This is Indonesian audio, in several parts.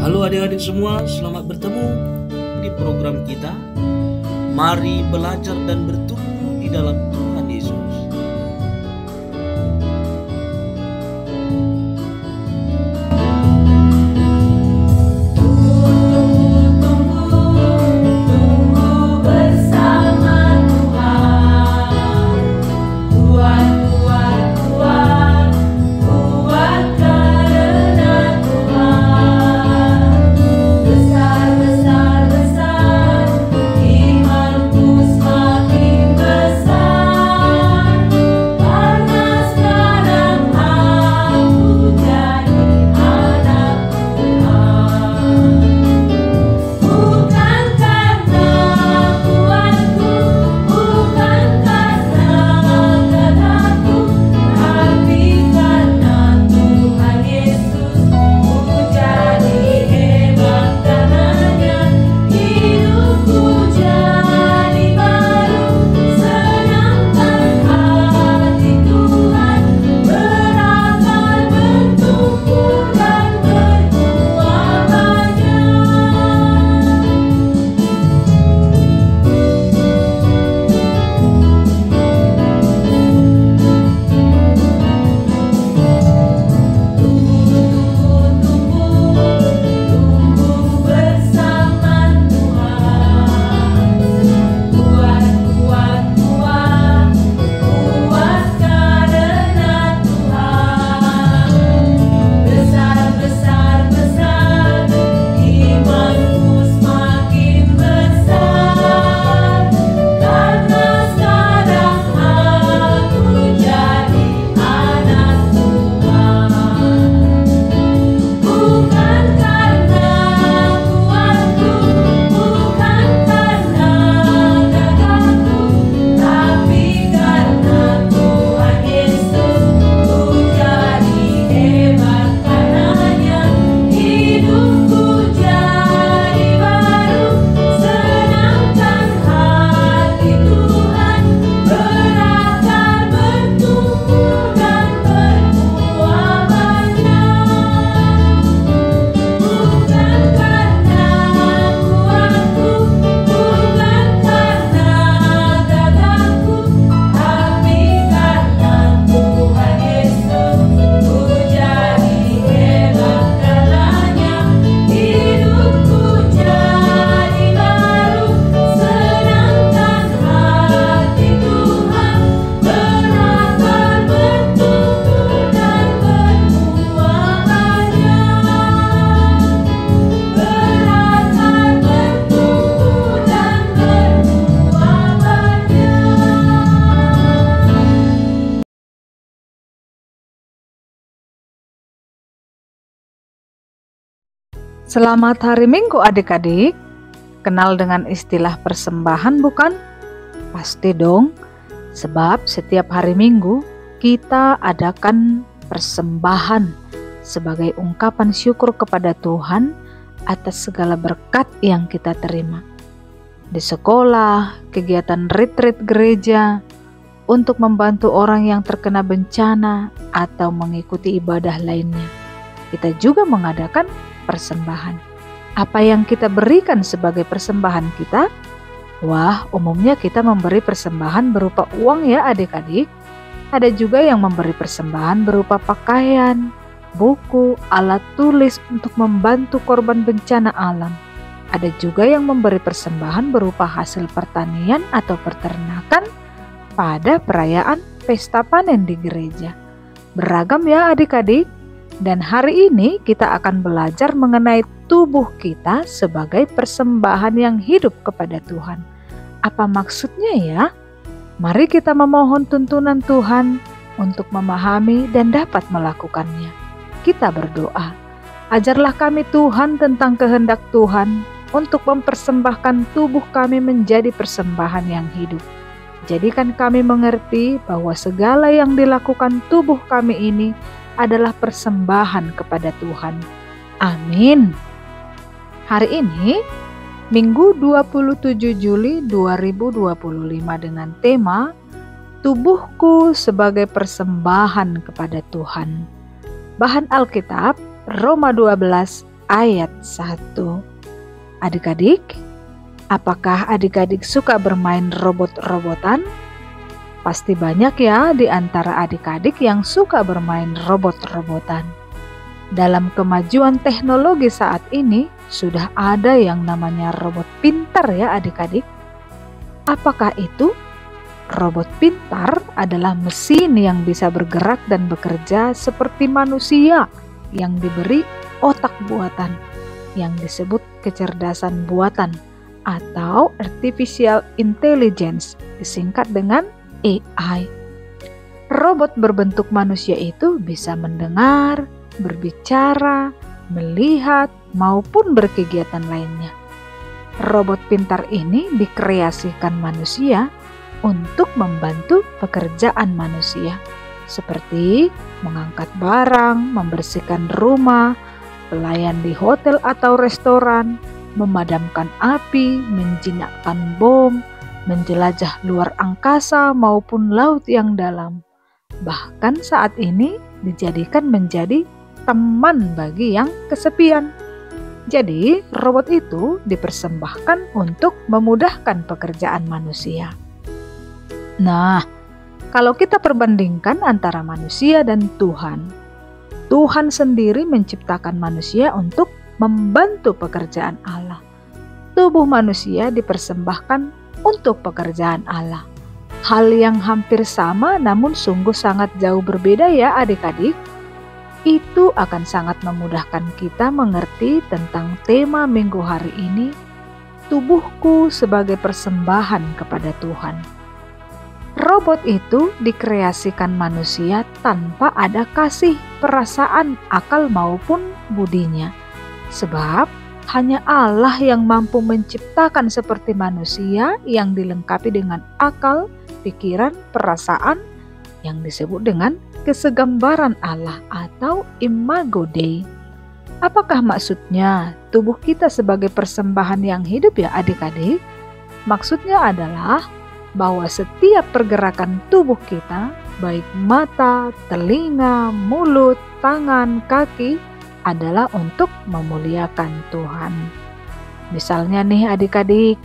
Halo adik-adik semua, selamat bertemu di program kita. Mari belajar dan bertumbuh di dalam Tuhan Yesus. Selamat hari Minggu adik-adik. Kenal dengan istilah persembahan bukan? Pasti dong, sebab setiap hari Minggu kita adakan persembahan sebagai ungkapan syukur kepada Tuhan atas segala berkat yang kita terima. Di sekolah, kegiatan retreat gereja, untuk membantu orang yang terkena bencana atau mengikuti ibadah lainnya. Kita juga mengadakan persembahan. Apa yang kita berikan sebagai persembahan kita? Wah, umumnya kita memberi persembahan berupa uang ya adik-adik. Ada juga yang memberi persembahan berupa pakaian, buku, alat tulis untuk membantu korban bencana alam. Ada juga yang memberi persembahan berupa hasil pertanian atau peternakan pada perayaan pesta panen di gereja. Beragam ya adik-adik. Dan hari ini kita akan belajar mengenai tubuh kita sebagai persembahan yang hidup kepada Tuhan. Apa maksudnya ya? Mari kita memohon tuntunan Tuhan untuk memahami dan dapat melakukannya. Kita berdoa, ajarlah kami Tuhan tentang kehendak Tuhan untuk mempersembahkan tubuh kami menjadi persembahan yang hidup. Jadikan kami mengerti bahwa segala yang dilakukan tubuh kami ini adalah persembahan kepada Tuhan. Amin. Hari ini, Minggu 27 Juli 2025 dengan tema Tubuhku sebagai persembahan kepada Tuhan. Bahan Alkitab, Roma 12 ayat 1. Adik-adik, apakah adik-adik suka bermain robot-robotan? Pasti banyak ya di antara adik-adik yang suka bermain robot-robotan. Dalam kemajuan teknologi saat ini, sudah ada yang namanya robot pintar ya adik-adik. Apakah itu? Robot pintar adalah mesin yang bisa bergerak dan bekerja seperti manusia yang diberi otak buatan yang disebut kecerdasan buatan atau artificial intelligence, disingkat dengan AI. Robot berbentuk manusia itu bisa mendengar, berbicara, melihat, maupun berkegiatan lainnya. Robot pintar ini dikreasikan manusia untuk membantu pekerjaan manusia, seperti mengangkat barang, membersihkan rumah, pelayan di hotel atau restoran, memadamkan api, menjinakkan bom, menjelajah luar angkasa maupun laut yang dalam. Bahkan saat ini dijadikan menjadi teman bagi yang kesepian. Jadi, robot itu dipersembahkan untuk memudahkan pekerjaan manusia. Nah, kalau kita perbandingkan antara manusia dan Tuhan, Tuhan sendiri menciptakan manusia untuk membantu pekerjaan Allah. Tubuh manusia dipersembahkan untuk pekerjaan Allah. Hal yang hampir sama namun sungguh sangat jauh berbeda ya adik-adik. Itu akan sangat memudahkan kita mengerti tentang tema minggu hari ini, tubuhku sebagai persembahan kepada Tuhan. Robot itu dikreasikan manusia tanpa ada kasih, perasaan, akal maupun budinya. Sebab hanya Allah yang mampu menciptakan seperti manusia yang dilengkapi dengan akal, pikiran, perasaan yang disebut dengan kesegambaran Allah atau imago Dei. Apakah maksudnya tubuh kita sebagai persembahan yang hidup ya adik-adik? Maksudnya adalah bahwa setiap pergerakan tubuh kita, baik mata, telinga, mulut, tangan, kaki, adalah untuk memuliakan Tuhan. Misalnya nih adik-adik,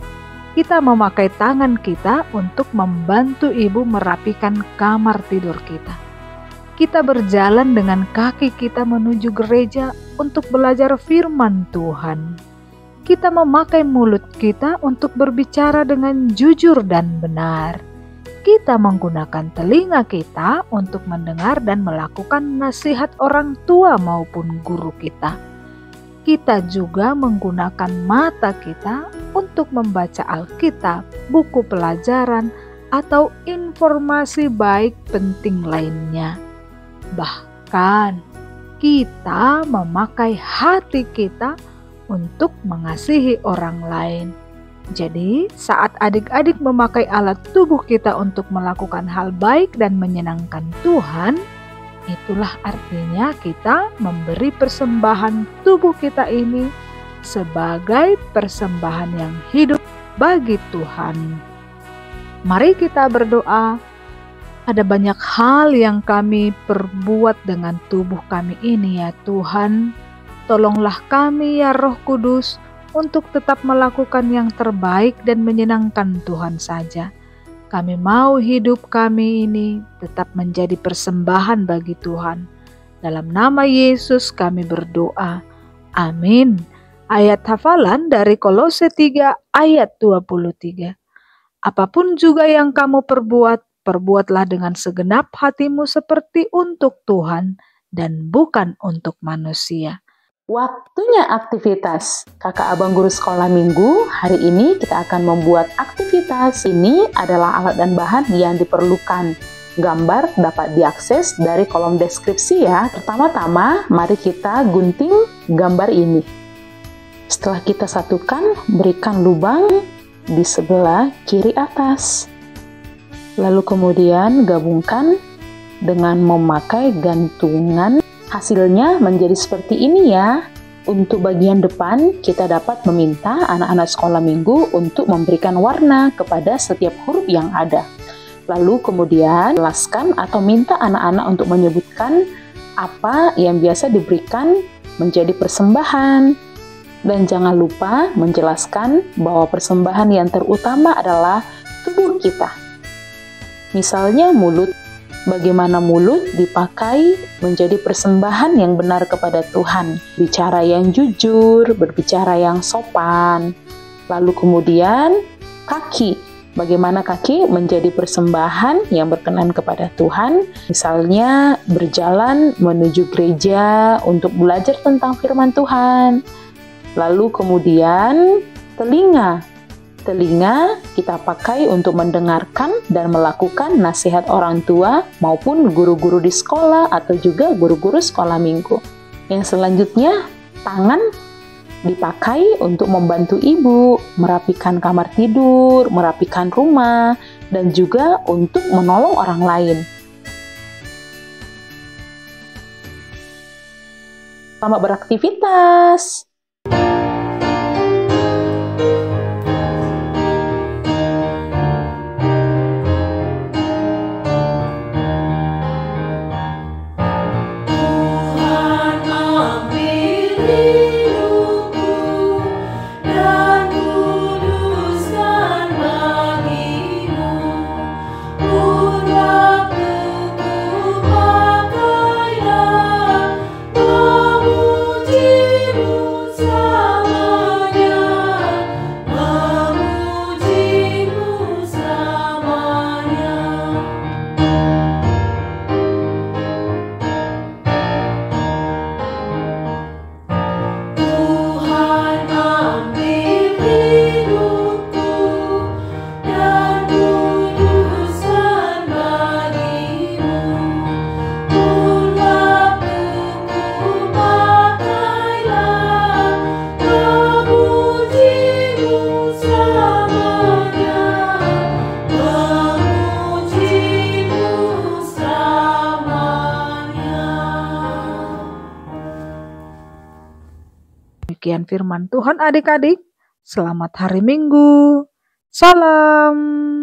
kita memakai tangan kita untuk membantu ibu merapikan kamar tidur kita. Kita berjalan dengan kaki kita menuju gereja untuk belajar firman Tuhan. Kita memakai mulut kita untuk berbicara dengan jujur dan benar. Kita menggunakan telinga kita untuk mendengar dan melakukan nasihat orang tua maupun guru kita. Kita juga menggunakan mata kita untuk membaca Alkitab, buku pelajaran, atau informasi baik penting lainnya. Bahkan kita memakai hati kita untuk mengasihi orang lain. Jadi, saat adik-adik memakai alat tubuh kita untuk melakukan hal baik dan menyenangkan Tuhan, itulah artinya kita memberi persembahan tubuh kita ini sebagai persembahan yang hidup bagi Tuhan. Mari kita berdoa. Ada banyak hal yang kami perbuat dengan tubuh kami ini ya Tuhan. Tolonglah kami ya Roh Kudus untuk tetap melakukan yang terbaik dan menyenangkan Tuhan saja. Kami mau hidup kami ini tetap menjadi persembahan bagi Tuhan. Dalam nama Yesus kami berdoa. Amin. Ayat hafalan dari Kolose 3 ayat 23. Apapun juga yang kamu perbuat, perbuatlah dengan segenap hatimu seperti untuk Tuhan dan bukan untuk manusia. Waktunya aktivitas. Kakak abang guru sekolah minggu, hari ini kita akan membuat aktivitas. Ini adalah alat dan bahan yang diperlukan. Gambar dapat diakses dari kolom deskripsi ya. Pertama-tama, mari kita gunting gambar ini. Setelah kita satukan, berikan lubang di sebelah kiri atas. Lalu kemudian gabungkan dengan memakai gantungan. Hasilnya menjadi seperti ini ya. Untuk bagian depan, kita dapat meminta anak-anak sekolah minggu untuk memberikan warna kepada setiap huruf yang ada. Lalu kemudian jelaskan atau minta anak-anak untuk menyebutkan apa yang biasa diberikan menjadi persembahan. Dan jangan lupa menjelaskan bahwa persembahan yang terutama adalah tubuh kita. Misalnya mulut, bagaimana mulut dipakai menjadi persembahan yang benar kepada Tuhan. Bicara yang jujur, berbicara yang sopan. Lalu kemudian kaki, bagaimana kaki menjadi persembahan yang berkenan kepada Tuhan. Misalnya berjalan menuju gereja untuk belajar tentang firman Tuhan. Lalu kemudian telinga kita pakai untuk mendengarkan dan melakukan nasihat orang tua maupun guru-guru di sekolah atau juga guru-guru sekolah minggu. Yang selanjutnya, tangan dipakai untuk membantu ibu merapikan kamar tidur, merapikan rumah, dan juga untuk menolong orang lain. Selamat beraktivitas! Demikian firman Tuhan adik-adik. Selamat hari Minggu. Salam.